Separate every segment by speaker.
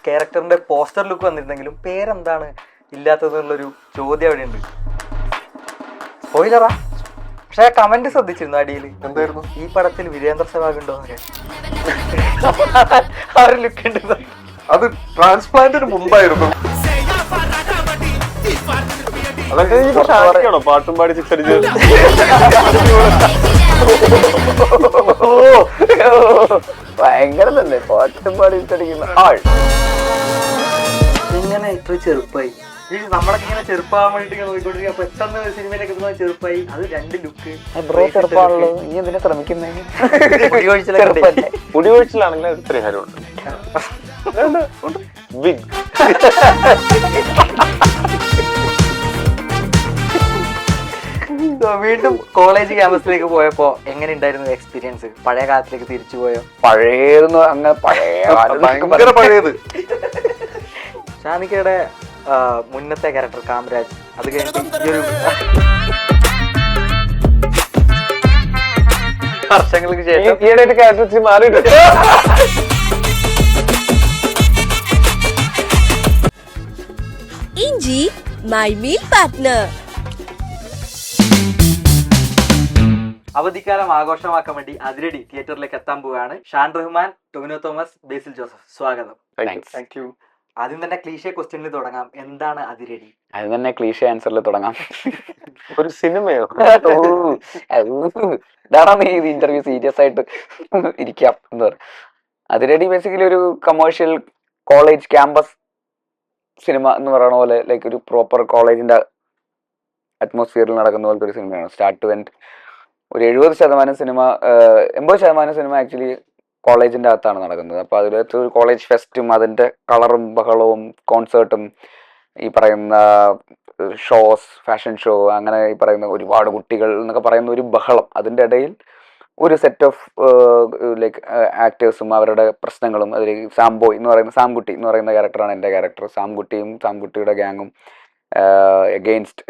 Speaker 1: ക്യാരക്ടറിന്റെ poster look വന്നിരുന്നെങ്കിലും പേരെന്താണ് ഇല്ലാത്തതെന്നുള്ളൊരു ചോദ്യം അവിടെ ഉണ്ട്. സ്പോയിലറാ, പക്ഷെ കമന്റ് ശ്രദ്ധിച്ചിരുന്നു അടിയിൽ എന്തായിരുന്നു ഈ പടത്തിൽ വീരേന്ദ്ര സെവാഗ് ഉണ്ടോന്നൊക്കെ. ആ ഒരു ലുക്ക് ഉണ്ട്.
Speaker 2: അത് ട്രാൻസ്പ്ലാന്റിന് മുമ്പായിരുന്നു. അതൊക്കെ പാട്ടും പാടി സിക്സ് അടിച്ച്
Speaker 3: ഭയങ്കര തന്നെ പാട്ടും പാടി അടിക്കുന്ന ആൾ.
Speaker 1: ഇങ്ങനെ ഇത്ര ചെറുപ്പായി നമ്മളൊക്കെ ഇങ്ങനെ ചെറുപ്പാകാൻ വേണ്ടിട്ട് നോക്കിക്കൊണ്ടിരിക്കുക. പെട്ടെന്ന് സിനിമയിലേക്ക് എത്തുന്ന ചെറുപ്പായി. അത് രണ്ട് ലുക്ക്.
Speaker 3: ബ്രോ ചെറുപ്പാണല്ലോ, ഇനി എന്തിനാ ശ്രമിക്കുന്നേ?
Speaker 2: മുടി ഒഴിച്ചിലാണെങ്കിൽ ഒരു പരിഹാരമുണ്ട്. വിഗ്.
Speaker 1: വീണ്ടും കോളേജ് ക്യാമ്പസിലേക്ക് പോയപ്പോ എങ്ങനെ ഉണ്ടായിരുന്നു എക്സ്പീരിയൻസ്? പഴയ കാലത്തിലേക്ക് തിരിച്ചു പോയോ?
Speaker 3: പഴയതെന്ന് അങ്ങനെ
Speaker 2: പഴയത്.
Speaker 1: ഷാനിക്കയുടെ മുന്നത്തെ ക്യാരക്ടർ കാമരാജ്, അത് കഴിഞ്ഞിട്ട് വർഷങ്ങൾക്ക് ശേഷം
Speaker 3: ഈയിടെ ക്യാരക്ടർ മാറിയിട്ടുണ്ട്.
Speaker 4: ഇഞ്ചി മൈ മീൽ പാർട്ട്ണർ.
Speaker 1: അവധിക്കാലം ആഘോഷമാക്കാൻ വേണ്ടി അതിരടി തിയേറ്ററിലേക്ക് എത്താൻ പോവുകയാണ്. ഷാൻ റഹ്മാൻ, ടൊവിനോ തോമസ്, ബേസിൽ ജോസഫ്. സ്വാഗതം.
Speaker 2: Thank you.
Speaker 1: ആദ്യം തന്നെ ക്ലീഷേ ക്വസ്റ്റ്യനിൽ തുടങ്ങാം. എന്താണ് അതിരടി?
Speaker 3: അത് തന്നെ ക്ലീഷേ ആൻസറിൽ തുടങ്ങാം.
Speaker 2: ഒരു സിനിമയോ?
Speaker 3: ഇതാണ് നീ ഇത് ഇന്റർവ്യൂ സീരിയസ് ആയിട്ട് ഇരിക്കാം എന്ന് പറയും. അതിരടി ബേസിക്കലി ഒരു കമേഴ്ഷ്യൽ കോളേജ് ക്യാമ്പസ് സിനിമ എന്ന് പറയുന്ന പോലെ, ലൈക്ക് ഒരു പ്രോപ്പർ കോളേജിന്റെ അറ്റ്മോസ്ഫിയറിൽ നടക്കുന്ന പോലത്തെ ഒരു സിനിമയാണ്. സ്റ്റാർട്ട് ടു എൻഡ് ഒരു 70% സിനിമ, 80% സിനിമ ആക്ച്വലി കോളേജിന്റെ അകത്താണ് നടക്കുന്നത്. അപ്പൊ അതിലകത്ത് ഒരു കോളേജ് ഫെസ്റ്റും അതിന്റെ കളറും ബഹളവും കോൺസേർട്ടും ഈ പറയുന്ന ഷോസ്, ഫാഷൻ ഷോ, അങ്ങനെ ഈ പറയുന്ന ഒരുപാട് കുട്ടികൾ എന്നൊക്കെ പറയുന്ന ഒരു ബഹളം, അതിൻ്റെ ഇടയിൽ ഒരു സെറ്റ് ഓഫ് ലൈക്ക് ആക്ടേഴ്സും അവരുടെ പ്രശ്നങ്ങളും. അതിലേക്ക് സാംബോയ് എന്ന് പറയുന്ന സാംകുട്ടി എന്ന് പറയുന്ന ക്യാരക്ടറാണ് എൻ്റെ ക്യാരക്ടർ. സാംകുട്ടിയും സാംകുട്ടിയുടെ ഗ്യാങ്ങും എഗെയിൻസ്റ്റ്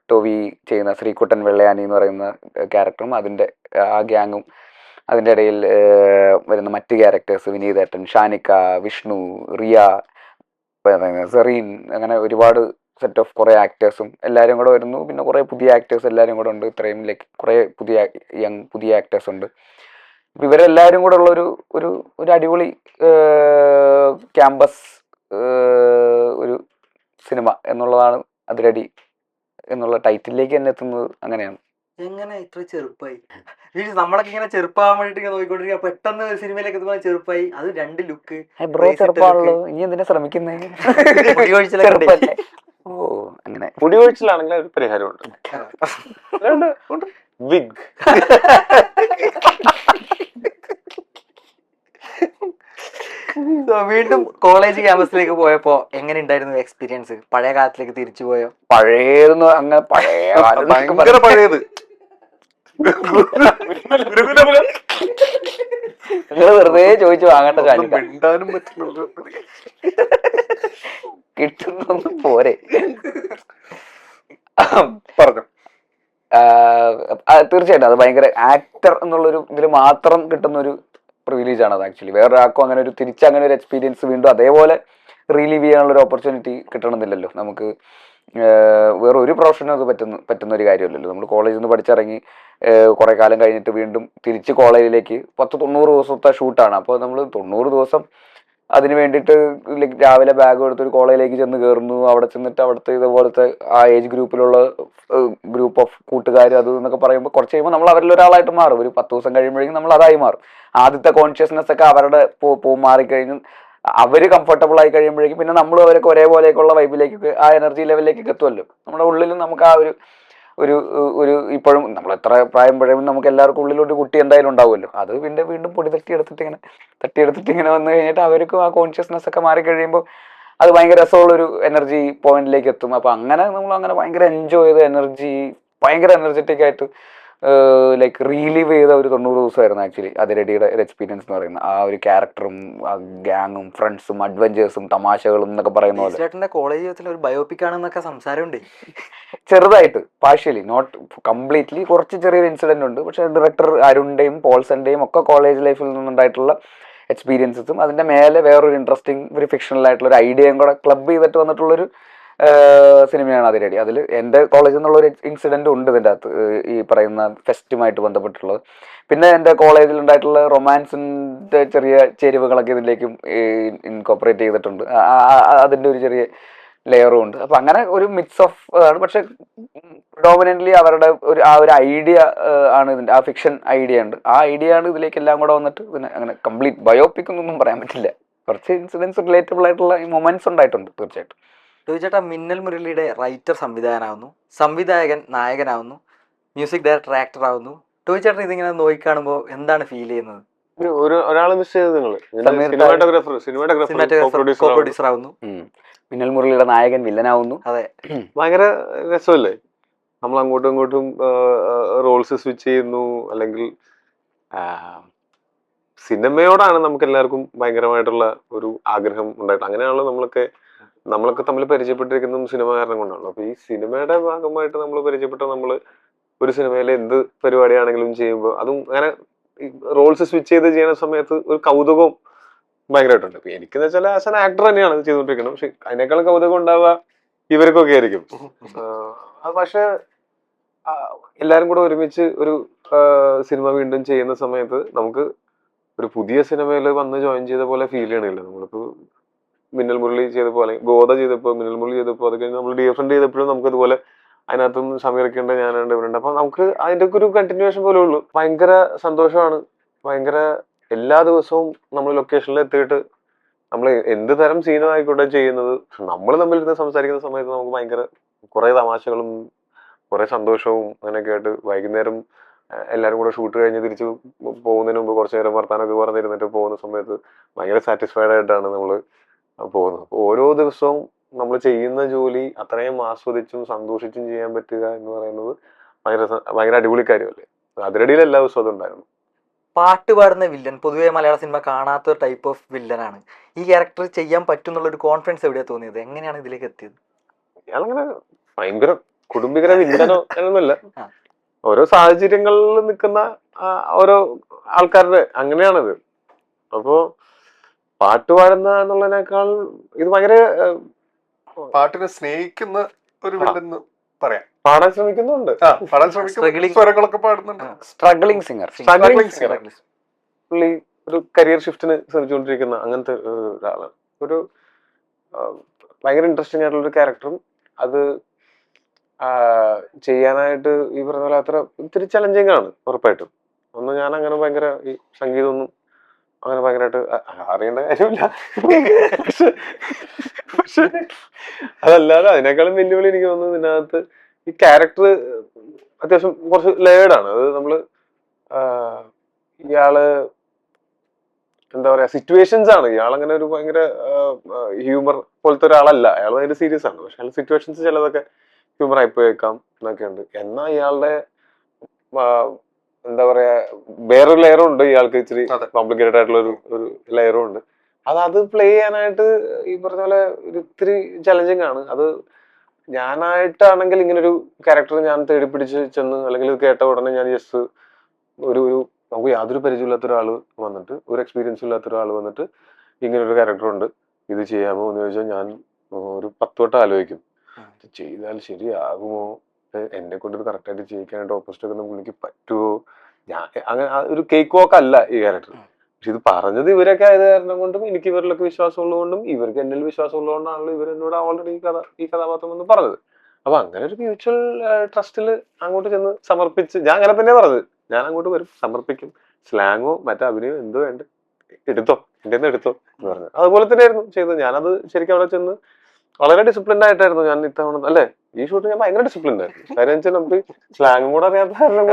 Speaker 3: ടോവി ചെയ്യുന്ന ശ്രീകുട്ടൻ വെള്ളയാനി എന്ന് പറയുന്ന ക്യാരക്ടറും അതിൻ്റെ ആ ഗ്യാങ്ങും, അതിൻ്റെ ഇടയിൽ വരുന്ന മറ്റ് ക്യാരക്ടേഴ്സ് വിനീതേട്ടൻ, ഷാനിക്ക, വിഷ്ണു, റിയ, സെറീൻ, അങ്ങനെ ഒരുപാട് സെറ്റ് ഓഫ് കുറേ ആക്ടേഴ്സും എല്ലാവരും കൂടെ വരുന്നു. പിന്നെ കുറേ പുതിയ ആക്ടേഴ്സ് എല്ലാവരും കൂടെ ഉണ്ട്. ഇത്രയും ലൈക്ക് കുറേ പുതിയ ആക്ടേഴ്സ് ഉണ്ട്. അപ്പം ഇവരെല്ലാവരും കൂടെ ഉള്ള ഒരു അടിപൊളി ക്യാമ്പസ് ഒരു സിനിമ എന്നുള്ളതാണ് അതിരടി എന്നുള്ള ടൈറ്റിലേക്ക് തന്നെ എത്തുന്നത്. അങ്ങനെയാണ്.
Speaker 1: എങ്ങനെ ഇത്ര ചെറുപ്പായി? നമ്മളൊക്കെ ഇങ്ങനെ ചെറുപ്പാകാൻ വേണ്ടിട്ട് നോക്കിക്കൊണ്ടിരിക്കുക. പെട്ടെന്ന് സിനിമയിലേക്ക് എത്തുമ്പോൾ ചെറുപ്പായി. അത് രണ്ട് ലുക്ക്.
Speaker 3: ബ്രോ ചെറുപ്പാണല്ലോ, ഇനി എന്തിനാ ശ്രമിക്കുന്നേ? ഓ, അങ്ങനെ
Speaker 2: മുടി ഒഴിച്ചിലാണെങ്കിൽ ഒരു പരിഹാരമുണ്ട്. വിഗ്.
Speaker 1: വീണ്ടും കോളേജ് ക്യാമ്പസിലേക്ക് പോയപ്പോ എങ്ങനെ ഉണ്ടായിരുന്നു എക്സ്പീരിയൻസ്? പഴയ കാലത്തിലേക്ക് തിരിച്ചു പോയോ?
Speaker 3: പഴയതെന്ന് അങ്ങനെ
Speaker 2: പഴയത്.
Speaker 3: നിങ്ങൾ വെറുതെ ചോദിച്ചു വാങ്ങേണ്ട കാര്യം കിട്ടുന്നൊന്നും പോരെ.
Speaker 2: പറഞ്ഞു.
Speaker 3: തീർച്ചയായിട്ടും അത് ഭയങ്കര ആക്ടർ എന്നുള്ളൊരു ഇതിൽ മാത്രം കിട്ടുന്ന ഒരു പ്രിവിലേജ് അത്. ആക്ച്വലി വേറൊരാൾക്കും അങ്ങനെ ഒരു തിരിച്ചങ്ങനെ ഒരു എക്സ്പീരിയൻസ് വീണ്ടും അതേപോലെ റിലീവ് ചെയ്യാനുള്ള ഒരു ഓപ്പർച്യൂണിറ്റി കിട്ടണമെന്നില്ലല്ലോ നമുക്ക്. വേറെ ഒരു പ്രൊഫഷനും അത് പറ്റുന്ന ഒരു കാര്യമല്ലല്ലോ. നമ്മൾ കോളേജിൽ നിന്ന് പഠിച്ചിറങ്ങി കുറേ കാലം കഴിഞ്ഞിട്ട് വീണ്ടും തിരിച്ച് കോളേജിലേക്ക് 90 ദിവസത്തെ ഷൂട്ടാണ്. അപ്പോൾ നമ്മൾ 90 ദിവസം അതിന് വേണ്ടിയിട്ട് ലൈക്ക് രാവിലെ ബാഗ് എടുത്തൊരു കോളേജിലേക്ക് ചെന്ന് കയറുന്നു. അവിടെ ചെന്നിട്ട് അവിടുത്തെ ഇതുപോലത്തെ ആ ഏജ് ഗ്രൂപ്പിലുള്ള ഗ്രൂപ്പ് ഓഫ് കൂട്ടുകാർ അത് എന്നൊക്കെ പറയുമ്പോൾ കുറച്ച് കഴിയുമ്പോൾ നമ്മൾ അവരിൽ ഒരാളായിട്ട് മാറും. ഒരു 10 ദിവസം കഴിയുമ്പോഴേക്കും നമ്മൾ അതായി മാറും. ആദ്യത്തെ കോൺഷ്യസ്നെസ് ഒക്കെ അവരുടെ മാറിക്കഴിഞ്ഞ് അവർ കംഫർട്ടബിൾ ആയി കഴിയുമ്പോഴേക്കും പിന്നെ നമ്മൾ അവരൊക്കെ ഒരേപോലെയൊക്കെയുള്ള വൈബിലേക്ക് ആ എനർജി ലെവലിലേക്ക് എത്തുമല്ലോ. നമ്മുടെ ഉള്ളിലും നമുക്ക് ആ ഒരു ഇപ്പോഴും നമ്മൾ എത്ര പ്രായം പഴയുമ്പോൾ നമുക്ക് എല്ലാവർക്കും ഉള്ളിലൊരു കുട്ടി എന്തായാലും ഉണ്ടാവുമല്ലോ. അത് പിന്നെ വീണ്ടും പൊടി തട്ടിയെടുത്തിട്ട് ഇങ്ങനെ വന്നു കഴിഞ്ഞിട്ട് അവർക്കും ആ കോൺഷ്യസ്നെസ് ഒക്കെ മാറി കഴിയുമ്പോൾ അത് ഭയങ്കര രസമുള്ളൊരു എനർജി പോയിന്റിലേക്ക് എത്തും. അപ്പം അങ്ങനെ നമ്മൾ അങ്ങനെ ഭയങ്കര എൻജോയ് ചെയ്ത് ഭയങ്കര എനർജറ്റിക് ആയിട്ട് ലൈക്ക് റീലീവ് ചെയ്ത ഒരു 90 ദിവസമായിരുന്നു ആക്ച്വലി അതിരടിയുടെ ഒരു എക്സ്പീരിയൻസ് എന്ന് പറയുന്നത്. ആ ഒരു ക്യാരക്ടറും ആ ഗ്യാങ്ങും ഫ്രണ്ട്സും അഡ്വഞ്ചേഴ്സും തമാശകളും എന്നൊക്കെ പറയുന്ന പോലെ
Speaker 1: ചേട്ടന്റെ കോളേജ് ജീവിതത്തിൽ ഒരു ബയോപിക് ആണെന്നൊക്കെ സംസാരമുണ്ട്.
Speaker 3: ചെറുതായിട്ട് പാർഷ്യലി നോട്ട് കംപ്ലീറ്റ്ലി കുറച്ച് ചെറിയൊരു ഇൻസിഡന്റ് ഉണ്ട്. പക്ഷെ ഡയറക്ടർ അരുണിന്റെയും പോൾസന്റെയും ഒക്കെ കോളേജ് ലൈഫിൽ നിന്നുണ്ടായിട്ടുള്ള എക്സ്പീരിയൻസസും അതിന്റെ മേലെ വേറൊരു ഇൻട്രസ്റ്റിംഗ് ഒരു ഫിക്ഷണൽ ആയിട്ടുള്ള ഒരു ഐഡിയയും കൂടെ ക്ലബ് ചെയ്തിട്ട് വന്നിട്ടുള്ളൊരു സിനിമയാണ് അതിരടി. അതിൽ എൻ്റെ കോളേജിൽ നിന്നുള്ള ഒരു ഇൻസിഡന്റ് ഉണ്ട് ഇതിൻ്റെ അകത്ത്, ഈ പറയുന്ന ഫെസ്റ്റുമായിട്ട് ബന്ധപ്പെട്ടുള്ളത്. പിന്നെ എൻ്റെ കോളേജിൽ ഉണ്ടായിട്ടുള്ള റൊമാൻസിൻ്റെ ചെറിയ ചേരുവകളൊക്കെ ഇതിലേക്കും ഇൻകോപ്പറേറ്റ് ചെയ്തിട്ടുണ്ട്. അതിൻ്റെ ഒരു ചെറിയ ലെയറും ഉണ്ട്. അപ്പം അങ്ങനെ ഒരു മിക്സ് ഓഫ് ആണ്. പക്ഷെ ഡോമിനൻ്റ്ലി അവരുടെ ആ ഒരു ഐഡിയ ആണ് ഇതിൻ്റെ, ആ ഫിക്ഷൻ ഐഡിയ ഉണ്ട്. ആ ഐഡിയ ആണ് ഇതിലേക്ക് എല്ലാം കൂടെ വന്നിട്ട് പിന്നെ അങ്ങനെ കംപ്ലീറ്റ് ബയോപിക് എന്നൊന്നും പറയാൻ പറ്റില്ല. കുറച്ച് ഇൻസിഡൻസ് റിലേറ്റബിൾ ആയിട്ടുള്ള മൊമെന്റ്സ് ഉണ്ടായിട്ടുണ്ട് തീർച്ചയായിട്ടും.
Speaker 1: ടോവിച്ചേട്ടാ, മിന്നൽ മുരളിയുടെ റൈറ്റർ സംവിധായകനാവുന്നു, സംവിധായകൻ നായകനാവുന്നു, മ്യൂസിക് ഡയറക്ടർ ആക്ടർ ആവുന്നു. ടോവിച്ചേട്ടൻ ഇതിങ്ങനെ നോക്കിക്കാണുമ്പോൾ എന്താണ് ഫീൽ ചെയ്യുന്നത്?
Speaker 2: ഒരാളെ മിസ് ചെയ്തത് നിങ്ങൾ,
Speaker 1: പ്രൊഡ്യൂസർ ആവുന്നു,
Speaker 3: മിന്നൽ മുരളിയുടെ നായകൻ വില്ലനാവുന്നു.
Speaker 1: അതെ,
Speaker 2: ഭയങ്കര രസമല്ലേ? നമ്മൾ അങ്ങോട്ടും ഇങ്ങോട്ടും റോൾസ് സ്വിച്ച് ചെയ്യുന്നു. അല്ലെങ്കിൽ സിനിമയോടാണ് നമുക്ക് എല്ലാവർക്കും ഭയങ്കരമായിട്ടുള്ള ഒരു ആഗ്രഹം ഉണ്ടായിട്ട്, അങ്ങനെയാണല്ലോ നമ്മളൊക്കെ തമ്മിൽ പരിചയപ്പെട്ടിരിക്കുന്നതും സിനിമ കാരണം കൊണ്ടാണല്ലോ. അപ്പൊ ഈ സിനിമയുടെ ഭാഗമായിട്ട് നമ്മൾ പരിചയപ്പെട്ട നമ്മള് ഒരു സിനിമയിലെ എന്ത് പരിപാടിയാണെങ്കിലും ചെയ്യുമ്പോൾ അതും അങ്ങനെ റോൾസ് സ്വിച്ച് ചെയ്ത് ചെയ്യുന്ന സമയത്ത് ഒരു കൗതുകവും ഭയങ്കരമായിട്ടുണ്ട്. ഇപ്പൊ എനിക്കെന്ന് വെച്ചാൽ ആസ് ആൻ ആക്ടർ തന്നെയാണ് ചെയ്തുകൊണ്ടിരിക്കുന്നത്. പക്ഷെ അതിനേക്കാളും കൗതുകം ഉണ്ടാവുക ഇവർക്കൊക്കെ ആയിരിക്കും. പക്ഷെ എല്ലാരും കൂടെ ഒരുമിച്ച് ഒരു സിനിമ വീണ്ടും ചെയ്യുന്ന സമയത്ത് നമുക്ക് ഒരു പുതിയ സിനിമയിൽ വന്ന് ജോയിൻ ചെയ്ത പോലെ ഫീൽ ചെയ്യണില്ല. നമ്മളിപ്പോ മിന്നൽ മുരളി ചെയ്തപ്പോൾ അല്ലെങ്കിൽ ഗോദ ചെയ്തപ്പോൾ, മിന്നൽ മുരളി ചെയ്തപ്പോൾ, അത് കഴിഞ്ഞ് നമ്മൾ ഡിഫറെന്റ് ചെയ്തപ്പോഴും നമുക്ക് ഇതുപോലെ അതിനകത്തും സമീറിക്കേണ്ട ഞാനുണ്ട്, ഇവരുണ്ട്. അപ്പൊ നമുക്ക് അതിന്റെ ഒക്കെ ഒരു കണ്ടിന്യൂവേഷൻ പോലെ ഉള്ളൂ. ഭയങ്കര സന്തോഷമാണ്. ഭയങ്കര എല്ലാ ദിവസവും നമ്മൾ ലൊക്കേഷനിൽ എത്തിയിട്ട് നമ്മൾ എന്ത് തരം സീനോ ആയിക്കോട്ടെ ചെയ്യുന്നത്, നമ്മൾ തമ്മിൽ ഇരുന്ന് സംസാരിക്കുന്ന സമയത്ത് നമുക്ക് ഭയങ്കര കുറെ തമാശകളും കുറെ സന്തോഷവും അങ്ങനെയൊക്കെ ആയിട്ട് വൈകുന്നേരം എല്ലാവരും കൂടെ ഷൂട്ട് കഴിഞ്ഞ് തിരിച്ച് പോകുന്നതിന് മുമ്പ് കുറച്ചു നേരം വർത്താനൊക്കെ പറഞ്ഞിരുന്നിട്ട് പോകുന്ന സമയത്ത് ഭയങ്കര സാറ്റിസ്ഫൈഡ് ആയിട്ടാണ് നമ്മൾ പോകുന്നത്. ഓരോ ദിവസവും നമ്മൾ ചെയ്യുന്ന ജോലി അത്രയും ആസ്വദിച്ചും സന്തോഷിച്ചും ചെയ്യാൻ പറ്റുക എന്ന് പറയുന്നത് ഭയങ്കര അടിപൊളി കാര്യമല്ലേ. അതിരടിയിൽ എല്ലാ ദിവസവും അതുണ്ടായിരുന്നു.
Speaker 1: പാട്ട് പാടുന്ന വില്ലൻ പൊതുവെ മലയാള സിനിമ കാണാത്ത ടൈപ്പ് ഓഫ് വില്ലനാണ്. ഈ ക്യാരക്ടർ ചെയ്യാൻ പറ്റുന്നുള്ള ഒരു കോൺഫിഡൻസ് എവിടെയാ തോന്നിയത്? എങ്ങനെയാണ് ഇതിലേക്ക് എത്തിയത്?
Speaker 2: ഇയാളങ്ങനെ ഭയങ്കര കുടുംബികര വില്ലനോ എന്നൊന്നുമില്ല. ഓരോ സാഹചര്യങ്ങളിൽ നിൽക്കുന്ന ഓരോ ആൾക്കാരുടെ അങ്ങനെയാണിത്. അപ്പോ പാട്ട് പാടുന്ന എന്നുള്ളതിനേക്കാൾ ഇത് ഭയങ്കര
Speaker 5: പാട്ടിനെ സ്നേഹിക്കുന്ന ഒരു വില്ലെന്ന് പറയാം.
Speaker 2: പാടാൻ ശ്രമിക്കുന്നുണ്ട്,
Speaker 5: പാടാൻ ശ്രമിക്കുന്ന സ്വരങ്ങളൊക്കെ പാടുന്നുണ്ട്.
Speaker 3: Struggling singer.
Speaker 2: പുള്ളി ഒരു കരിയർ ഷിഫ്റ്റിന് ശ്രമിച്ചുകൊണ്ടിരിക്കുന്ന അങ്ങനത്തെ ഒരാളാണ്. ഒരു ഭയങ്കര ഇൻട്രസ്റ്റിംഗ് ആയിട്ടുള്ള ഒരു ക്യാരക്ടറും അത് ചെയ്യാനായിട്ട് ഈ പറഞ്ഞ പോലെ അത്ര ഇത്തിരി ചലഞ്ചിങ് ആണ് ഉറപ്പായിട്ടും. ഒന്നും ഞാൻ അങ്ങനെ ഭയങ്കര ഈ സംഗീതമൊന്നും അങ്ങനെ ഭയങ്കരമായിട്ട് അറിയേണ്ട കാര്യമില്ല. പക്ഷെ അതല്ലാതെ അതിനേക്കാളും വെല്ലുവിളി എനിക്ക് തോന്നുന്നത് ഇതിനകത്ത് ഈ ക്യാരക്ടർ അത്യാവശ്യം കുറച്ച് ലേയേർഡാണ്. അത് നമ്മള് ഇയാള് എന്താ പറയാ സിറ്റുവേഷൻസ് ആണ്. ഇയാളങ്ങനെ ഒരു ഭയങ്കര ഹ്യൂമർ പോലത്തെ ഒരാളല്ല. അയാൾ ഭയങ്കര സീരിയസ് ആണ്. പക്ഷെ അയാൾ സിറ്റുവേഷൻസ് ചിലതൊക്കെ ഹ്യൂമർ ആയിപ്പോയേക്കാം എന്നൊക്കെ ഉണ്ട്. എന്നാൽ ഇയാളുടെ എന്താ പറയാ വേറൊരു ലെയറും ഉണ്ട്. ഇയാൾക്ക് ഇച്ചിരി കോംപ്ലിക്കേറ്റഡ് ആയിട്ടുള്ള ഒരു ലെയറും ഉണ്ട്. അത് പ്ലേ ചെയ്യാനായിട്ട് ഈ പറഞ്ഞ പോലെ ഒരു ഇത്തിരി ചലഞ്ചിങ് ആണ്. അത് ഞാനായിട്ടാണെങ്കിൽ ഇങ്ങനൊരു ക്യാരക്ടർ ഞാൻ തേടി പിടിച്ച് ചെന്ന് അല്ലെങ്കിൽ ഇത് കേട്ട ഉടനെ ഞാൻ ജസ്റ്റ് ഒരു നമുക്ക് യാതൊരു പരിചയമില്ലാത്ത ഒരാൾ വന്നിട്ട്, ഒരു എക്സ്പീരിയൻസ് ഇല്ലാത്ത ഒരാൾ വന്നിട്ട് ഇങ്ങനൊരു ക്യാരക്ടർ ഉണ്ട്, ഇത് ചെയ്യാമോ എന്ന് ചോദിച്ചാൽ ഞാൻ ഒരു 10 വട്ടം ആലോചിക്കും. ചെയ്താൽ ശരിയാകുമോ, എന്നെ കൊണ്ടൊരു കറക്റ്റായിട്ട് ചെയ്യിക്കാനായിട്ട് ഓപ്പോസിറ്റ് ഒക്കെ പുള്ളിക്ക് പറ്റുമോ. ഞാൻ അങ്ങനെ ഒരു കേക്ക് വാക്ക് അല്ല ഈ ക്യാരക്ടർ. പക്ഷെ ഇത് പറഞ്ഞത് ഇവരൊക്കെ ആയത് കാരണം കൊണ്ടും എനിക്ക് ഇവരിലൊക്കെ വിശ്വാസം ഉള്ളതുകൊണ്ടും ഇവർക്ക് എന്നിൽ വിശ്വാസം ഉള്ളതുകൊണ്ടാണല്ലോ ഇവരെന്നോട് ഓൾറെഡി ഈ കഥാപാത്രം എന്ന് പറഞ്ഞത്. അപ്പൊ അങ്ങനെ ഒരു മ്യൂച്വൽ ട്രസ്റ്റിൽ അങ്ങോട്ട് ചെന്ന് സമർപ്പിച്ച്, ഞാൻ അങ്ങനെ തന്നെ പറഞ്ഞത്, ഞാൻ അങ്ങോട്ട് വരും, സമർപ്പിക്കും, സ്ലാങ്ങോ മറ്റോ അഭിനയോ എന്തോ വേണ്ട എടുത്തോ, എൻ്റെ നിന്ന് എടുത്തോ എന്ന് പറഞ്ഞു. അതുപോലെ തന്നെയായിരുന്നു ചെയ്തത്. ഞാനത് ശരിക്കും അവിടെ ചെന്ന് വളരെ ഡിസിപ്ലിൻഡ് ആയിട്ടായിരുന്നു ഞാൻ ഇത്തവണ അല്ലെ ഈ ഷൂട്ട് ഞാൻ ഭയങ്കര ഡിസിപ്ലിൻഡ് ആയിരുന്നു. കാര്യം വെച്ചാൽ നമുക്ക് സ്ലാങ്ങും കൂടെ അറിയാത്ത കാരണം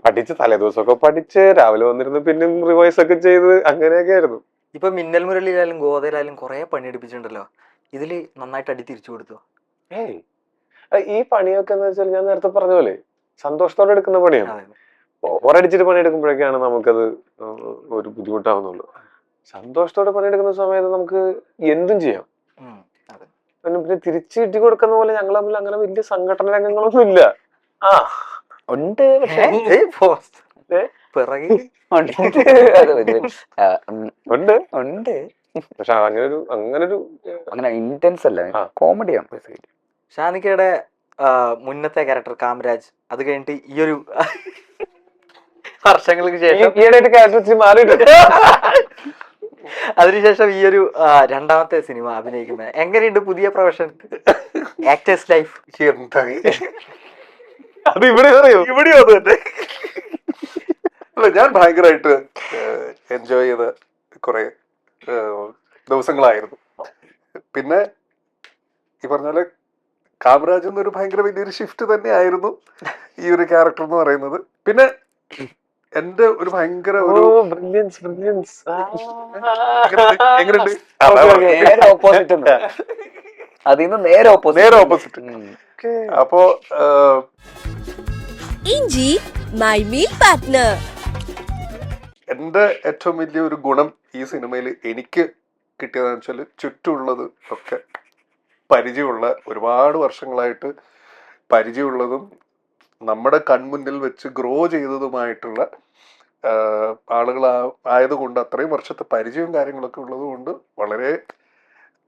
Speaker 2: പഠിച്ച് തലേദിവസമൊക്കെ പഠിച്ച് രാവിലെ വന്നിരുന്ന് പിന്നെ റിവൈസ് ഒക്കെ ചെയ്ത് അങ്ങനെയൊക്കെ ആയിരുന്നു.
Speaker 1: ഇപ്പൊ മിന്നൽ മുരളിയിലായാലും ഗോദയിലായാലും കുറെ പണിയെടുപ്പിച്ചിട്ടുണ്ടല്ലോ, ഇതില് നന്നായിട്ട് അടി തിരിച്ചു കൊടുത്തു.
Speaker 2: ഈ പണിയൊക്കെ എന്ന് വെച്ചാൽ ഞാൻ നേരത്തെ പറഞ്ഞ പോലെ സന്തോഷത്തോടെ എടുക്കുന്ന പണിയാണ്.
Speaker 1: അതെ.
Speaker 2: ഓവറടിച്ചിട്ട് പണിയെടുക്കുമ്പോഴൊക്കെയാണ് നമുക്കത് ഒരു ബുദ്ധിമുട്ടാവുന്നുള്ളൂ. സന്തോഷത്തോടെ പണിയെടുക്കുന്ന സമയത്ത് നമുക്ക് എന്തും ചെയ്യാം.
Speaker 1: അതെ.
Speaker 2: പിന്നെ തിരിച്ചു കിട്ടി കൊടുക്കുന്ന പോലെ ഞങ്ങൾ തമ്മിൽ അങ്ങനെ വലിയ സംഘടന രംഗങ്ങളൊന്നും ഇല്ല. ആ
Speaker 3: ഉണ്ട്, പക്ഷേ
Speaker 1: പിറകിൽ
Speaker 2: ഉണ്ട്,
Speaker 3: ഉണ്ട്.
Speaker 2: പക്ഷെ
Speaker 3: അങ്ങനെ ഇന്റൻസ് അല്ല, കോമഡിയാണ് ബേസിക്കലി.
Speaker 1: ഷാനിക്കയുടെ മുന്നത്തെ ക്യാരക്ടർ കാമരാജ്, അത് കഴിഞ്ഞിട്ട് ഈ ഒരു വർഷങ്ങൾക്ക് ശേഷം
Speaker 2: ഈയിടെ ക്യാരക്ടർ മാറിയിട്ടുണ്ട്.
Speaker 1: അതിനുശേഷം ഈ ഒരു രണ്ടാമത്തെ സിനിമ അഭിനയിക്കുന്നത് എങ്ങനെയുണ്ട്? പുതിയ പ്രൊഫഷൻ, ആക്ടേഴ്സ് ലൈഫ്.
Speaker 5: എന്താ
Speaker 2: അത് ഇവിടെ അറിയോ?
Speaker 5: ഇവിടെ അത് തന്നെ. അല്ല, ഞാൻ ഭയങ്കരമായിട്ട് എൻജോയ് ചെയ്ത കുറെ ദിവസങ്ങളായിരുന്നു. പിന്നെ ഈ പറഞ്ഞ പോലെ കാമരാജ് എന്നൊരു ഭയങ്കര വലിയൊരു ഷിഫ്റ്റ് തന്നെ ആയിരുന്നു ഈ ഒരു ക്യാരക്ടർ എന്ന് പറയുന്നത്. പിന്നെ എന്റെ ഒരു ഭയങ്കര ഒരു എങ്ങനെയുണ്ട്
Speaker 3: നേരെ ഓപ്പോസിറ്റ്, അതിന്ന് നേരെ
Speaker 5: ഓപ്പോസിറ്റ്. അപ്പോ
Speaker 4: ഇഞ്ചി മൈ മീൽ പാർട്ട്ണർ.
Speaker 5: എന്റെ ഏറ്റവും വലിയ ഒരു ഗുണം ഈ സിനിമയിൽ എനിക്ക് കിട്ടിയതെന്ന് വെച്ചാൽ ചുറ്റുമുള്ളത് ഒക്കെ പരിചയമുള്ള, ഒരുപാട് വർഷങ്ങളായിട്ട് പരിചയമുള്ളതും നമ്മുടെ കൺമുന്നിൽ വെച്ച് ഗ്രോ ചെയ്തതുമായിട്ടുള്ള ആളുകൾ ആയതുകൊണ്ട്, അത്രയും വർഷത്തെ പരിചയവും കാര്യങ്ങളൊക്കെ ഉള്ളത് കൊണ്ട് വളരെ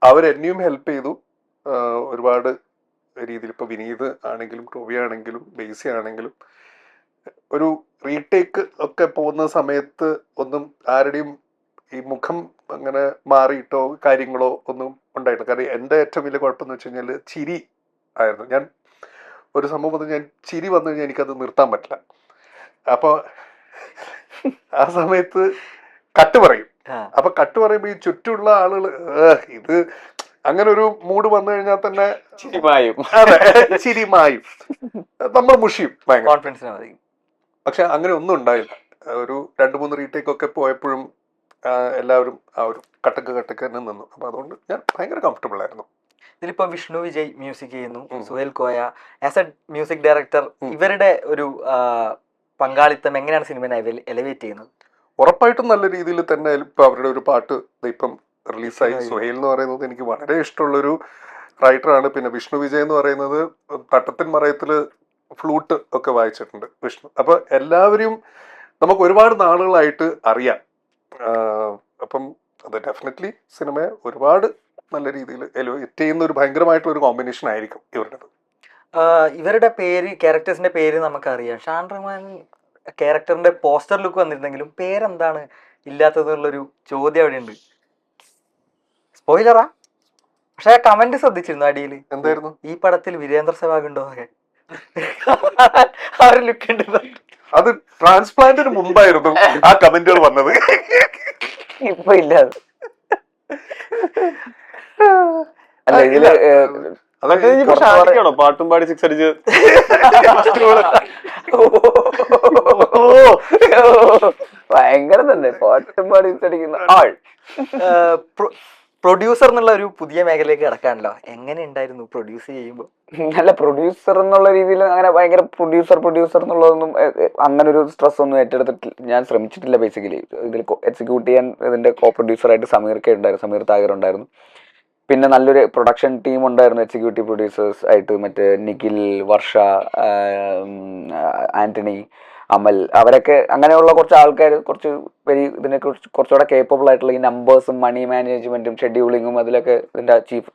Speaker 5: അവരെന്നെയും ഹെൽപ്പ് ചെയ്തു ഒരുപാട് രീതിയിൽ. ഇപ്പോൾ വിനീത് ആണെങ്കിലും ടോബി ആണെങ്കിലും ബേസി ആണെങ്കിലും ഒരു റീടേക്ക് ഒക്കെ പോകുന്ന സമയത്ത് ഒന്നും ആരുടെയും ഈ മുഖം അങ്ങനെ മാറിയിട്ടോ കാര്യങ്ങളോ ഒന്നും ഉണ്ടായിട്ടില്ല. കാരണം എൻ്റെ ഏറ്റവും വലിയ കുഴപ്പമെന്ന് വെച്ച് കഴിഞ്ഞാൽ ചിരി ആയിരുന്നു. ഞാൻ ഒരു സംഭവം വന്ന് ഞാൻ ചിരി വന്നു കഴിഞ്ഞാൽ എനിക്കത് നിർത്താൻ പറ്റില്ല. അപ്പോൾ ആ സമയത്ത് കട്ട് പറയും. അപ്പൊ കട്ട് പറയുമ്പോൾ ഈ ചുറ്റുമുള്ള ആളുകൾ ഇത് അങ്ങനെ ഒരു മൂഡ് വന്നു കഴിഞ്ഞാൽ തന്നെ അതെ ചിരി മായും, നമ്മൾ മുഷിയും ഭയങ്കര. പക്ഷെ അങ്ങനെ ഒന്നും ഉണ്ടായില്ല. ഒരു 2-3 റീടേക്ക് ഒക്കെ പോയപ്പോഴും എല്ലാവരും ആ ഒരു കട്ടക്ക് തന്നെ നിന്നു. അപ്പൊ അതുകൊണ്ട് ഞാൻ ഭയങ്കര കംഫർട്ടബിൾ ആയിരുന്നു.
Speaker 1: ഇതിലിപ്പോ വിഷ്ണു വിജയ് മ്യൂസിക് ചെയ്യുന്നു, Suhail Koya as a music director. ഇവരുടെ ഒരു പങ്കാളിത്തം എങ്ങനെയാണ് സിനിമയെ എലിവേറ്റ് ചെയ്യുന്നത്?
Speaker 5: ഉറപ്പായിട്ടും നല്ല രീതിയിൽ തന്നെ. ഇപ്പൊ അവരുടെ ഒരു പാട്ട് ഇപ്പം റിലീസായി. സുഹേൽ എന്ന് പറയുന്നത് എനിക്ക് വളരെ ഇഷ്ടമുള്ളൊരു റൈറ്ററാണ്. പിന്നെ വിഷ്ണു വിജയ് എന്ന് പറയുന്നത് തട്ടത്തിൻ മറയത്തില് ഫ്ലൂട്ട് ഒക്കെ വായിച്ചിട്ടുണ്ട് വിഷ്ണു. അപ്പൊ എല്ലാവരും നമുക്ക് ഒരുപാട് നാളുകളായിട്ട് അറിയാം. അപ്പം അത് ഡെഫിനറ്റ്ലി സിനിമയെ ഒരുപാട് നല്ല രീതിയിൽ എലിവേറ്റ് ചെയ്യുന്ന ഒരു ഭയങ്കരമായിട്ടുള്ള ഒരു കോമ്പിനേഷൻ ആയിരിക്കും ഇവരുടേത്.
Speaker 1: ഇവരുടെ പേര്, ക്യാരക്ടേഴ്സിന്റെ പേര് നമുക്കറിയാം. ഷാൻ റഹ്മാൻ ക്യാരക്ടറിന്റെ പോസ്റ്റർ ലുക്ക് വന്നിരുന്നെങ്കിലും പേരെന്താണ് ഇല്ലാത്തതെന്നുള്ളൊരു ചോദ്യം അവിടെ ഉണ്ട്. സ്പോയിലറാ, പക്ഷെ കമന്റ് ശ്രദ്ധിച്ചിരുന്നു അടിയിൽ.
Speaker 5: എന്തായിരുന്നു?
Speaker 1: ഈ പടത്തിൽ വീരേന്ദ്ര സെവാഗ് ഉണ്ടോ? ആ ഒരു ലുക്ക് ഉണ്ട്.
Speaker 5: അത് ട്രാൻസ്പ്ലാന്റിന് മുമ്പായിരുന്നു ആ കമന്റുകൾ വന്നത്.
Speaker 3: ഇപ്പൊ ഇല്ല. അല്ല ഇതില്
Speaker 2: അതൊക്കെ പാട്ടും പാടി 6 അടിച്ച്
Speaker 3: ഭയങ്കര തന്നെ പാട്ടും പാടി 6 അടിക്കുന്ന ആൾ.
Speaker 1: പ്രൊഡ്യൂസർ എന്നുള്ള ഒരു പുതിയ മേഖലയിലേക്ക് കിടക്കാണല്ലോ. എങ്ങനെ ഉണ്ടായിരുന്നു പ്രൊഡ്യൂസ് ചെയ്യുമ്പോൾ?
Speaker 3: നല്ല പ്രൊഡ്യൂസർ എന്നുള്ള രീതിയിൽ അങ്ങനെ ഭയങ്കര പ്രൊഡ്യൂസർ എന്നുള്ളതൊന്നും അങ്ങനെ ഒരു സ്ട്രെസ് ഒന്നും ഏറ്റെടുത്തിട്ടില്ല. ഞാൻ ശ്രമിച്ചിട്ടില്ല ബേസിക്കലി. ഇതിൽ എക്സിക്യൂട്ട് ചെയ്യാൻ ഇതിന്റെ കോ പ്രൊഡ്യൂസറായിട്ട് സമീർ താഹിർ ഉണ്ടായിരുന്നു. പിന്നെ നല്ലൊരു പ്രൊഡക്ഷൻ ടീം ഉണ്ടായിരുന്നു, എക്സിക്യൂട്ടീവ് പ്രൊഡ്യൂസേഴ്സ് ആയിട്ട്. മറ്റേ നിഖിൽ, വർഷ, ആന്റണി, അമൽ, അവരൊക്കെ അങ്ങനെയുള്ള കുറച്ച് ആൾക്കാർ കുറച്ച് ഇതിനെ കുറച്ചുകൂടെ കേപ്പബിൾ ആയിട്ടുള്ള ഈ നമ്പേഴ്സും മണി മാനേജ്മെന്റും ഷെഡ്യൂളിങ്ങും അതിലൊക്കെ ഇതിന്റെ ചീഫ്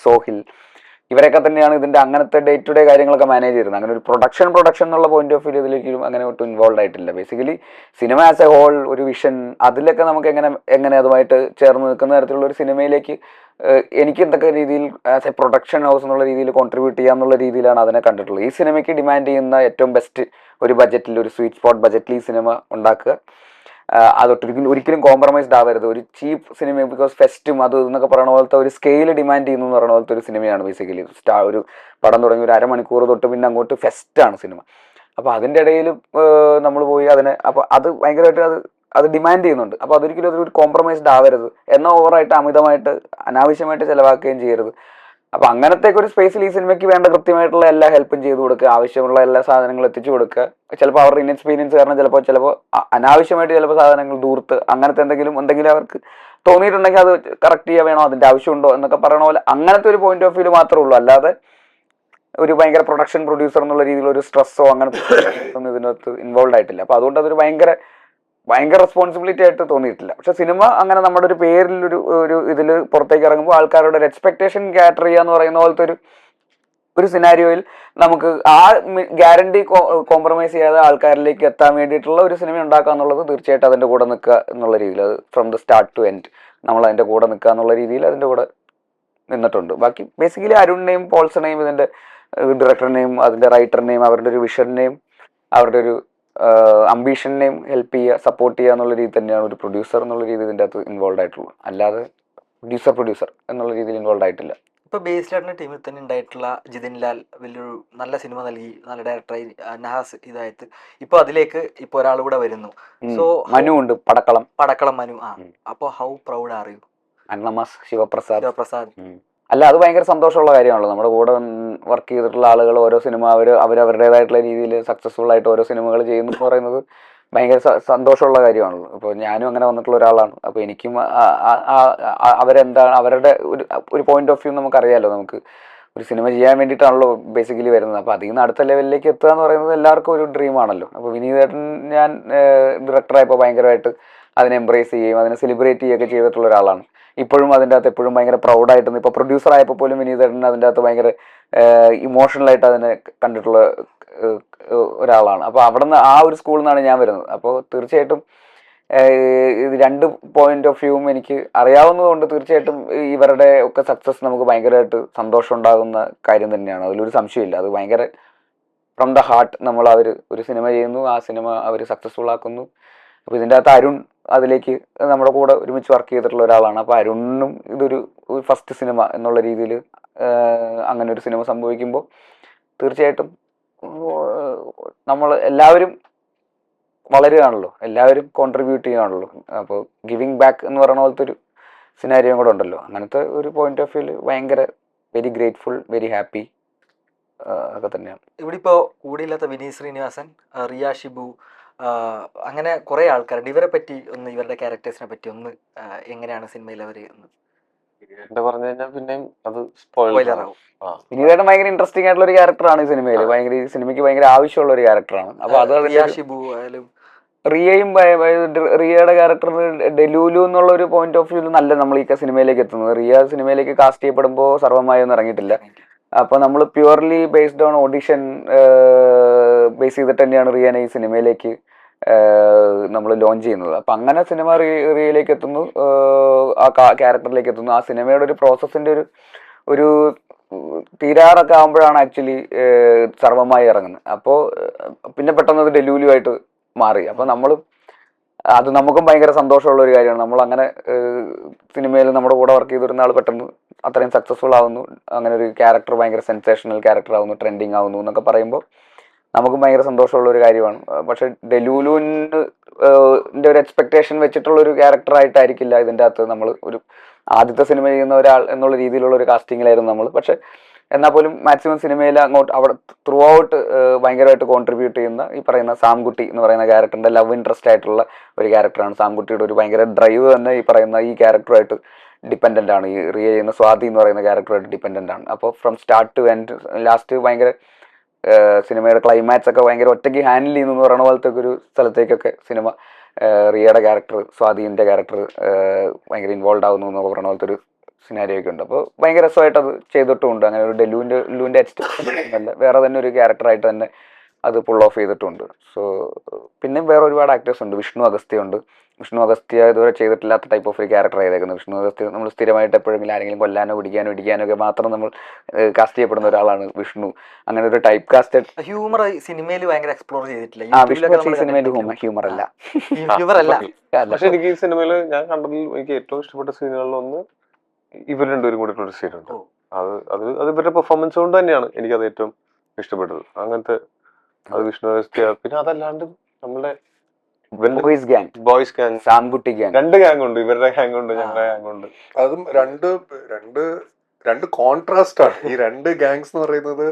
Speaker 3: സോഹിൽ, ഇവരൊക്കെ തന്നെയാണ് ഇതിന്റെ അങ്ങനത്തെ ഡേ ടു ഡേ കാര്യങ്ങളൊക്കെ മാനേജ് ചെയ്തിരുന്നത്. അങ്ങനെ ഒരു പ്രൊഡക്ഷൻ എന്നുള്ള പോയിന്റ് ഓഫ് വ്യൂ ഇതിലേക്കും അങ്ങനെ ഒട്ടും ഇൻവോൾവ് ആയിട്ടില്ല. Basically cinema as a whole, ഒരു വിഷൻ, അതിലൊക്കെ നമുക്ക് എങ്ങനെ അതുമായിട്ട് ചേർന്ന് നിൽക്കുന്ന തരത്തിലുള്ള ഒരു സിനിമയിലേക്ക് എനിക്ക് എന്തൊക്കെ രീതിയിൽ ആസ് എ പ്രൊഡക്ഷൻ ഹൗസ് എന്നുള്ള രീതിയിൽ കോൺട്രിബ്യൂട്ട് ചെയ്യാന്നുള്ള രീതിയിലാണ് അതിനെ കണ്ടിട്ടുള്ളത്. ഈ സിനിമയ്ക്ക് ഡിമാൻഡ് ചെയ്യുന്ന ഏറ്റവും ബെസ്റ്റ് ഒരു ബജറ്റിൽ, ഒരു സ്വീറ്റ് സ്പോട്ട് ബജറ്റിൽ ഈ സിനിമ ഉണ്ടാക്കുക. ഒരിക്കലും കോംപ്രമൈസ്ഡ് ആവരുത്. ഒരു ചീപ്പ് സിനിമ, ബിക്കോസ് ഫെസ്റ്റും അത് എന്നൊക്കെ പറയുന്ന പോലത്തെ ഒരു സ്കെയിൽ ഡിമാൻഡ് ചെയ്യുന്നു എന്ന് പറയുന്ന പോലത്തെ ഒരു സിനിമയാണ് ബേസിക്കലി. ഒരു പടം തുടങ്ങി ഒരു അരമണിക്കൂർ തൊട്ട് പിന്നെ അങ്ങോട്ട് ഫെസ്റ്റാണ് സിനിമ. അപ്പോൾ അതിൻ്റെ ഇടയിൽ നമ്മൾ പോയി അതിനെ, അപ്പോൾ അത് ഭയങ്കരമായിട്ട് അത് ഡിമാൻഡ് ചെയ്യുന്നുണ്ട്. അപ്പോൾ അതൊരിക്കലും അതൊരു കോംപ്രമൈസ്ഡ് ആവരുത്. എന്നാൽ ഓവറായിട്ട് അമിതമായിട്ട് അനാവശ്യമായിട്ട് ചിലവാക്കുകയും ചെയ്യരുത്. അപ്പൊ അങ്ങനത്തേക്ക് ഒരു സ്പേസിൽ ഈ സിനിമയ്ക്ക് വേണ്ട കൃത്യമായിട്ടുള്ള എല്ലാ ഹെൽപ്പും ചെയ്തു കൊടുക്കുക, ആവശ്യമുള്ള എല്ലാ സാധനങ്ങളും എത്തിച്ചു കൊടുക്കുക. ചിലപ്പോൾ അവരുടെ ഇൻഎക്സ്പീരിയൻസ് കാരണം ചിലപ്പോൾ അനാവശ്യമായിട്ട് ചിലപ്പോൾ സാധനങ്ങൾ ദൂർത്ത് അങ്ങനത്തെ എന്തെങ്കിലും അവർക്ക് തോന്നിയിട്ടുണ്ടെങ്കിൽ അത് കറക്റ്റ് ചെയ്യാൻ വേണോ, അതിന്റെ ആവശ്യമുണ്ടോ എന്നൊക്കെ പറയണ പോലെ അങ്ങനത്തെ ഒരു പോയിന്റ് ഓഫ് വ്യൂ മാത്രമേ ഉള്ളൂ. അല്ലാതെ ഒരു ഭയങ്കര പ്രൊഡക്ഷൻ പ്രൊഡ്യൂസർ എന്നുള്ള രീതിയിൽ ഒരു സ്ട്രെസ്സോ അങ്ങനത്തെ ഒന്നും ഇതിനകത്ത് ഇൻവോൾവ് ആയിട്ടില്ല. അപ്പൊ അതുകൊണ്ട് അതൊരു ഭയങ്കര റെസ്പോൺസിബിലിറ്റി ആയിട്ട് തോന്നിയിട്ടില്ല. പക്ഷെ സിനിമ അങ്ങനെ നമ്മുടെ ഒരു പേരിൽ ഒരു ഇതിൽ പുറത്തേക്ക് ഇറങ്ങുമ്പോൾ ആൾക്കാരുടെ ഒരു എക്സ്പെക്ടേഷൻ ക്യാറ്റർ ചെയ്യുക എന്ന് പറയുന്ന പോലത്തെ ഒരു സിനാരിയോയിൽ നമുക്ക് ആ ഗ്യാരണ്ടി കോംപ്രമൈസ് ചെയ്യാതെ ആൾക്കാരിലേക്ക് എത്താൻ വേണ്ടിയിട്ടുള്ള ഒരു സിനിമ ഉണ്ടാക്കുക എന്നുള്ളത് തീർച്ചയായിട്ടും അതിൻ്റെ കൂടെ നിൽക്കുക എന്നുള്ള രീതിയിൽ, അത് from the start to end നമ്മൾ അതിൻ്റെ കൂടെ നിൽക്കുക എന്നുള്ള രീതിയിൽ അതിൻ്റെ കൂടെ നിന്നിട്ടുണ്ട്. ബാക്കി ബേസിക്കലി അരുണിനെയും പോൾസണെയും ഇതിൻ്റെ ഡയറക്ടറിനെയും അതിൻ്റെ റൈറ്ററിനെയും അവരുടെ ഒരു വിഷനെയും അവരുടെ ഒരു അംബീഷനെയും ഹെൽപ്പ് ചെയ്യുക, സപ്പോർട്ട് ചെയ്യുക എന്നുള്ള രീതി തന്നെയാണ് ഒരു പ്രൊഡ്യൂസർ എന്നുള്ള രീതി ഇതിൻ്റെ അകത്ത് ഇൻവോൾവ് ആയിട്ടുള്ളത്. അല്ലാതെ പ്രൊഡ്യൂസർ എന്നുള്ള രീതിയിൽ ഇൻവോൾവ് ആയിട്ടില്ല.
Speaker 1: ഇപ്പൊ ബേസ്ഡ് ടീമിൽ തന്നെ ഉണ്ടായിട്ടുള്ള ജിതിൻ ലാൽ വലിയൊരു നല്ല സിനിമ നൽകി, നല്ല ഡയറക്ടറായി നഹാസ് ഇതായത് ഇപ്പൊ അതിലേക്ക് ഇപ്പൊ ഒരാൾ കൂടെ വരുന്നു. സോ
Speaker 3: മനു ഉണ്ട്,
Speaker 1: പടക്കളം മനു. അപ്പൊ ഹൗ പ്രൗഡ് ആർ യു?
Speaker 3: അന്നമാസ് ശിവപ്രസാദ്.
Speaker 1: അല്ല,
Speaker 3: അത് ഭയങ്കര സന്തോഷമുള്ള കാര്യമാണല്ലോ. നമ്മുടെ കൂടെ വർക്ക് ചെയ്തിട്ടുള്ള ആളുകൾ ഓരോ സിനിമ അവരവരുടേതായിട്ടുള്ള രീതിയിൽ സക്സസ്ഫുൾ ആയിട്ട് ഓരോ സിനിമകൾ ചെയ്യുന്നു എന്ന് പറയുന്നത് ഭയങ്കര സന്തോഷമുള്ള കാര്യമാണല്ലോ. ഇപ്പോൾ ഞാനും അങ്ങനെ വന്നിട്ടുള്ള ഒരാളാണ്. അപ്പോൾ എനിക്കും അവരെന്താണ് അവരുടെ ഒരു പോയിന്റ് ഓഫ് വ്യൂ നമുക്കറിയാമല്ലോ. നമുക്ക് ഒരു സിനിമ ചെയ്യാൻ വേണ്ടിയിട്ടാണല്ലോ ബേസിക്കലി വരുന്നത്. അപ്പോൾ അതിൽ നിന്ന് അടുത്ത ലെവലിലേക്ക് എത്തുക എന്ന് പറയുന്നത് എല്ലാവർക്കും ഒരു ഡ്രീം ആണല്ലോ. അപ്പോൾ വിനീതേട്ടൻ ഞാൻ ഡയറക്ടറായപ്പോൾ ഭയങ്കരമായിട്ട് അതിനെ എംബ്രേസ് ചെയ്യുകയും അതിനെ സെലിബ്രേറ്റ് ചെയ്യുകയൊക്കെ ചെയ്തിട്ടുള്ള ഒരാളാണ്. ഇപ്പോഴും അതിൻ്റെ അകത്ത് എപ്പോഴും ഭയങ്കര പ്രൗഡായിട്ട്, ഇപ്പോൾ പ്രൊഡ്യൂസർ ആയപ്പോൾ പോലും വിനീതേട്ടൻ അതിൻ്റെ അകത്ത് ഭയങ്കര ഇമോഷണലായിട്ട് അതിനെ കണ്ടിട്ടുള്ള ഒരാളാണ്. അപ്പോൾ അവിടെ നിന്ന് ആ ഒരു സ്കൂളിൽ നിന്നാണ് ഞാൻ വരുന്നത്. അപ്പോൾ തീർച്ചയായിട്ടും ഇത് രണ്ട് പോയിന്റ് ഓഫ് വ്യൂവും എനിക്ക് അറിയാവുന്നതുകൊണ്ട് തീർച്ചയായിട്ടും ഇവരുടെ ഒക്കെ സക്സസ് നമുക്ക് ഭയങ്കരമായിട്ട് സന്തോഷം ഉണ്ടാകുന്ന കാര്യം തന്നെയാണ്. അതിലൊരു സംശയമില്ല. അത് ഭയങ്കര ഫ്രം ദ ഹാർട്ട് നമ്മൾ ഒരു സിനിമ ചെയ്യുന്നു, ആ സിനിമ അവർ സക്സസ്ഫുൾ ആക്കുന്നു. അപ്പോൾ ഇതിൻ്റെ അകത്ത് അരുൺ അതിലേക്ക് നമ്മുടെ കൂടെ ഒരുമിച്ച് വർക്ക് ചെയ്തിട്ടുള്ള ഒരാളാണ്. അപ്പോൾ അരുണിനും ഇതൊരു ഫസ്റ്റ് സിനിമ എന്നുള്ള രീതിയിൽ അങ്ങനെ ഒരു സിനിമ സംഭവിക്കുമ്പോൾ തീർച്ചയായിട്ടും നമ്മൾ എല്ലാവരും വളരുകയാണല്ലോ, എല്ലാവരും കോൺട്രിബ്യൂട്ട് ചെയ്യുകയാണല്ലോ. അപ്പോൾ ഗിവിങ് ബാക്ക് എന്ന് പറയുന്ന പോലത്തെ ഒരു സിനാരിയും കൂടെ ഉണ്ടല്ലോ. അങ്ങനത്തെ ഒരു പോയിന്റ് ഓഫ് വ്യൂവിൽ ഭയങ്കര വെരി ഗ്രേറ്റ്ഫുൾ, വെരി ഹാപ്പി ഒക്കെ തന്നെയാണ്.
Speaker 1: ഇവിടെ ഇപ്പോൾ കൂടിയില്ലാത്ത വിനീത് ശ്രീനിവാസൻ, റിയ ഷിബു, അങ്ങനെ കുറേ ആൾക്കാരുണ്ട്. ഇവരെ പറ്റി ഒന്ന്, ഇവരുടെ ക്യാരക്ടേഴ്സിനെ പറ്റി ഒന്ന്, എങ്ങനെയാണ് സിനിമയിൽ അവർ
Speaker 2: പറഞ്ഞു കഴിഞ്ഞാൽ പിന്നെയും അത്
Speaker 1: സ്പോയിലറാവും.
Speaker 3: വിനീതേട്ടൻ ഭയങ്കര ഇൻട്രസ്റ്റിംഗ് ആയിട്ടുള്ള ഒരു ക്യാരക്ടറാണ് ഈ സിനിമയിൽ. ഈ സിനിമയ്ക്ക് ഭയങ്കര ആവശ്യമുള്ള ഒരു ക്യാരക്ടറാണ്. അപ്പോൾ അത്
Speaker 1: റിയ ഷിബു ആയാലും
Speaker 3: റിയയും റിയയുടെ ക്യാരക്ടർ ഡെലൂലു എന്നുള്ള ഒരു പോയിന്റ് ഓഫ് വ്യൂ നല്ല നമ്മൾ ഈ സിനിമയിലേക്ക് എത്തുന്നത്. റിയ സിനിമയിലേക്ക് കാസ്റ്റ് ചെയ്യപ്പെടുമ്പോൾ സർവ്വമായൊന്നും ഇറങ്ങിയിട്ടില്ല. അപ്പോൾ നമ്മൾ purely based on audition base ചെയ്തിട്ട് തന്നെയാണ് റിയനെ ഈ സിനിമയിലേക്ക് നമ്മൾ ലോഞ്ച് ചെയ്യുന്നത്. അപ്പം അങ്ങനെ സിനിമ റിയയിലേക്ക് എത്തുന്നു, ആ ക്യാരക്ടറിലേക്ക് എത്തുന്നു. ആ സിനിമയുടെ ഒരു പ്രോസസ്സിൻ്റെ ഒരു തീരാറൊക്കെ ആകുമ്പോഴാണ് ആക്ച്വലി സർവ്വമായി ഇറങ്ങുന്നത്. അപ്പോൾ പിന്നെ പെട്ടെന്ന് അത് ഡെലൂലുമായിട്ട് മാറി. അപ്പോൾ അത് നമുക്കും ഭയങ്കര സന്തോഷമുള്ള ഒരു കാര്യമാണ്. നമ്മൾ അങ്ങനെ സിനിമയിൽ നമ്മുടെ കൂടെ വർക്ക് ചെയ്തിരുന്ന ആൾ പെട്ടെന്ന് അത്രയും സക്സസ്ഫുൾ ആവുന്നു, അങ്ങനെ ഒരു ക്യാരക്ടർ ഭയങ്കര സെൻസേഷണൽ ക്യാരക്ടർ ആവുന്നു, ട്രെൻഡിങ് ആവുന്നു എന്നൊക്കെ പറയുമ്പോൾ നമുക്കും ഭയങ്കര സന്തോഷമുള്ള ഒരു കാര്യമാണ്. പക്ഷെ ഡെലൂലുവിൻ്റെ ഒരു എക്സ്പെക്ടേഷൻ വെച്ചിട്ടുള്ള ഒരു ക്യാരക്ടറായിട്ടായിരിക്കില്ല ഇതിൻ്റെ അകത്ത് നമ്മൾ ഒരു ആദ്യത്തെ സിനിമ ചെയ്യുന്ന ഒരാൾ എന്നുള്ള രീതിയിലുള്ള ഒരു കാസ്റ്റിങ്ങിലായിരുന്നു നമ്മൾ. പക്ഷെ എന്നാൽ പോലും മാക്സിമം സിനിമയിൽ അവിടെ ത്രൂ ഔട്ട് ഭയങ്കരമായിട്ട് കോൺട്രിബ്യൂട്ട് ചെയ്യുന്ന ഈ പറയുന്ന സാംകുട്ടി എന്ന് പറയുന്ന ക്യാരക്ടറിൻ്റെ ലവ് ഇൻട്രസ്റ്റ് ആയിട്ടുള്ള ഒരു ക്യാരക്ടറാണ്. സാംകുട്ടിയുടെ ഒരു ഭയങ്കര ഡ്രൈവ് തന്നെ ഈ പറയുന്ന ഈ ക്യാരക്ടറുമായിട്ട് ഡിപ്പെൻഡൻ്റ് ആണ്. ഈ റിയ ചെയ്യുന്ന സ്വാതി എന്ന് പറയുന്ന ക്യാരക്ടറുമായിട്ട് ഡിപ്പെൻഡൻ്റ് ആണ്. അപ്പോൾ from start to end last ഭയങ്കര സിനിമയുടെ ക്ലൈമാക്സ് ഒക്കെ ഭയങ്കര ഒറ്റയ്ക്ക് ഹാൻഡിൽ ചെയ്യുന്നു എന്ന് പറയുന്ന പോലത്തെ ഒരു സ്ഥലത്തേക്കൊക്കെ സിനിമ റിയയുടെ ക്യാരക്ടർ, സ്വാതിൻ്റെ ക്യാരക്ടർ ഭയങ്കര ഇൻവോൾവ് ആവുന്നു എന്നൊക്കെ പറയുന്ന പോലത്തെ ഒരു സിനാരിയൊക്കെ ഉണ്ട്. അപ്പോൾ ഭയങ്കര രസമായിട്ട് അത് ചെയ്തിട്ടുമുണ്ട്. അങ്ങനെ ഒരു ഡെലുവിൻ്റെ എക്സ്റ്റൻഷൻ അല്ല, വേറെ തന്നെ ഒരു ക്യാരക്ടറായിട്ട് തന്നെ അത് പുൾ ഓഫ് ചെയ്തിട്ടുണ്ട്. സോ പിന്നെ വേറെ ഒരുപാട് ആക്ടേഴ്സ് ഉണ്ട്. വിഷ്ണു അഗസ്ത്യ ഇതുവരെ ചെയ്തിട്ടില്ലാത്ത ടൈപ്പ് ഓഫ് ഒരു ക്യാരക്ടർ ചെയ്തേക്കുന്നത്. വിഷ്ണു അഗസ്ത്യ നമ്മൾ സ്ഥിരമായിട്ട് എപ്പോഴെങ്കിലും ആരെങ്കിലും കൊല്ലാനോ പിടിക്കാനോ ഇടിക്കാനോ ഒക്കെ മാത്രം നമ്മൾ കാസ്റ്റ് ചെയ്യപ്പെടുന്ന ഒരാളാണ് വിഷ്ണു. അങ്ങനെ ഒരു ടൈപ്പ് കാസ്റ്റഡ്
Speaker 1: ഹ്യൂമർ സിനിമയിൽ ഭയങ്കര എക്സ്പ്ലോർ ചെയ്തിട്ടില്ല.
Speaker 3: വിഷ്ണു സിനിമയിൽ ഹ്യൂമർ അല്ല.
Speaker 2: പക്ഷെ എനിക്ക് ഈ സിനിമയിൽ ഞാൻ കണ്ടതിൽ എനിക്ക് ഏറ്റവും ഇഷ്ടപ്പെട്ട സീനുകളിലൊന്ന് ഇവർ രണ്ടുപേരും കൂടിയിട്ടുള്ളൊരു സീനുണ്ട്. അത് ഇവരുടെ പെർഫോമൻസ് കൊണ്ട് തന്നെയാണ് എനിക്കത് ഏറ്റവും ഇഷ്ടപ്പെട്ടത്. അങ്ങനത്തെ അത് വിഷ്ണു അഗസ്ത്യ, പിന്നെ അതല്ലാണ്ട് നമ്മുടെ boys gang,
Speaker 3: Samkutty gang,
Speaker 2: 2 gang ഉണ്ട്. ഇവരുടെ ഗ്യാങ് ഉണ്ട്, ഞങ്ങളുടെ ഗ്യാങ് ഉണ്ട്.
Speaker 5: അതും രണ്ട് രണ്ട് കോൺട്രാസ്റ്റ് ആണ് ഈ രണ്ട് ഗാങ്സ് എന്ന് പറയുന്നത്.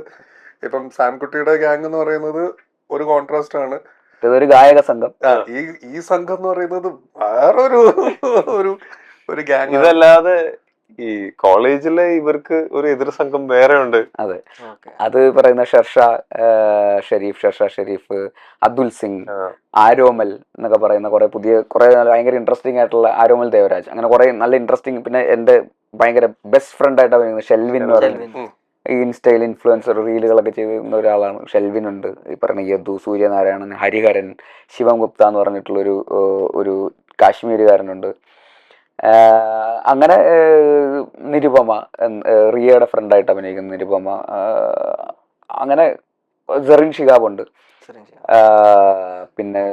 Speaker 5: ഇപ്പം സാംകുട്ടിയുടെ ഗാങ് എന്ന് പറയുന്നത് ഒരു കോൺട്രാസ്റ്റ് ആണ്.
Speaker 3: ഇതൊരു ഗായക സംഘം.
Speaker 5: ഈ സംഘം എന്ന് പറയുന്നത് വേറൊരു ഒരു ഒരു ഗാങ്.
Speaker 2: ഇതല്ലാതെ ഈ കോളേജിലെ ഇവർക്ക് ഒരു എതിർ സംഘം വേറെ ഉണ്ട്.
Speaker 3: അതെ, അത് പറയുന്ന ഷർഷാ ഷെരീഫ്, അബ്ദുൽ സിംഗ്, ആരോമൽ എന്നൊക്കെ പറയുന്ന കുറെ ഭയങ്കര ഇൻട്രസ്റ്റിംഗ് ആയിട്ടുള്ള ആരോമൽ ദേവരാജ്, അങ്ങനെ കുറെ നല്ല ഇൻട്രസ്റ്റിംഗ്. പിന്നെ എന്റെ ഭയങ്കര ബെസ്റ്റ് ഫ്രണ്ട് ആയിട്ട് പറയുന്നത് ഷെൽവിൻ എന്ന് പറയുന്നത്, ഈ ഇൻസ്റ്റയിൽ ഇൻഫ്ലുവൻസർ റീലുകളൊക്കെ ചെയ്യുന്ന ഒരാളാണ്. ഷെൽവിൻ ഉണ്ട്, ഈ പറഞ്ഞ യദു, സൂര്യനാരായണൻ, ഹരിഹരൻ, ശിവം ഗുപ്ത എന്ന് പറഞ്ഞിട്ടുള്ളൊരു ഒരു കാശ്മീരുകാരനുണ്ട്. അങ്ങനെ നിരുപമ, റിയയുടെ ഫ്രണ്ടായിട്ട് അഭിനയിക്കുന്ന നിരുപമ, അങ്ങനെ സെറിൻ ഷിഹാബ് ഉണ്ട്. പിന്നെ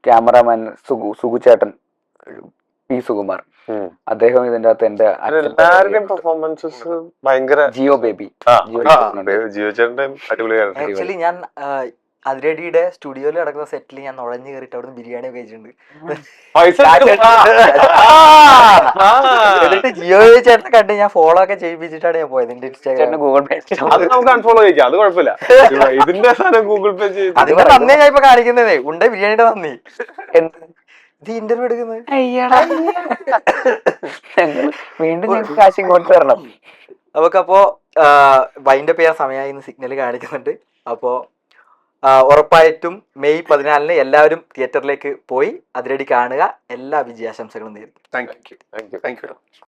Speaker 3: ക്യാമറാമാൻ സുഗുചേട്ടൻ, പി സുകുമാർ, അദ്ദേഹം ഇതിന്റെ അകത്ത് എന്റെ
Speaker 2: എല്ലാവരുടെയും പെർഫോമൻസസ് ഭയങ്കര.
Speaker 3: ജിയോ ബേബി,
Speaker 2: ജിയോ ചേട്ടന്റെ അടിപൊളിയായിരുന്നു.
Speaker 1: ആക്ച്വലി ഞാൻ അതിരടിയുടെ സ്റ്റുഡിയോയിൽ നടക്കുന്ന സെറ്റിൽ ഞാൻ നുഴഞ്ഞു കയറിയിട്ട് അവിടുന്ന് ബിരിയാണി കഴിച്ചിട്ടുണ്ട്. എന്നിട്ട് ജിയോ ചേട്ടനെ കണ്ട് ഞാൻ ഫോളോ ഒക്കെ ചെയ്യിപ്പിച്ചിട്ടാണ് ഞാൻ പോയത് എന്റെ ഇൻസ്റ്റാഗ്രാം,
Speaker 3: ഗൂഗിൾ പേ.
Speaker 2: അത് നമുക്ക് അൺഫോളോ ചെയ്യിക്കാം, അത് കുഴപ്പമില്ല. ഇതിന്റെ സാധനം ഗൂഗിൾ പേ ചെയ്ത്
Speaker 1: അതിന്റെ നന്ദി ഞാൻ ഇപ്പൊ കാണിക്കുന്നതേ ഉണ്ട്, ബിരിയാണിയുടെ നന്ദി. ഇത് ഇന്റർവ്യൂ എടുക്കുന്നത്
Speaker 3: വീണ്ടും ഞങ്ങൾക്ക് കാശ് ഇങ്ങോട്ട് തരണം.
Speaker 1: നമുക്കപ്പോ വൈൻഡപ്പ് ചെയ്യാൻ സമയമായി സിഗ്നൽ കാണിക്കുന്നുണ്ട്. അപ്പോ ഉറപ്പായിട്ടും മെയ് 14 എല്ലാവരും തിയേറ്ററിലേക്ക് പോയി അതിരടി കാണുക. എല്ലാ വിജയാശംസകളും നേരുന്നു.
Speaker 5: Thank you.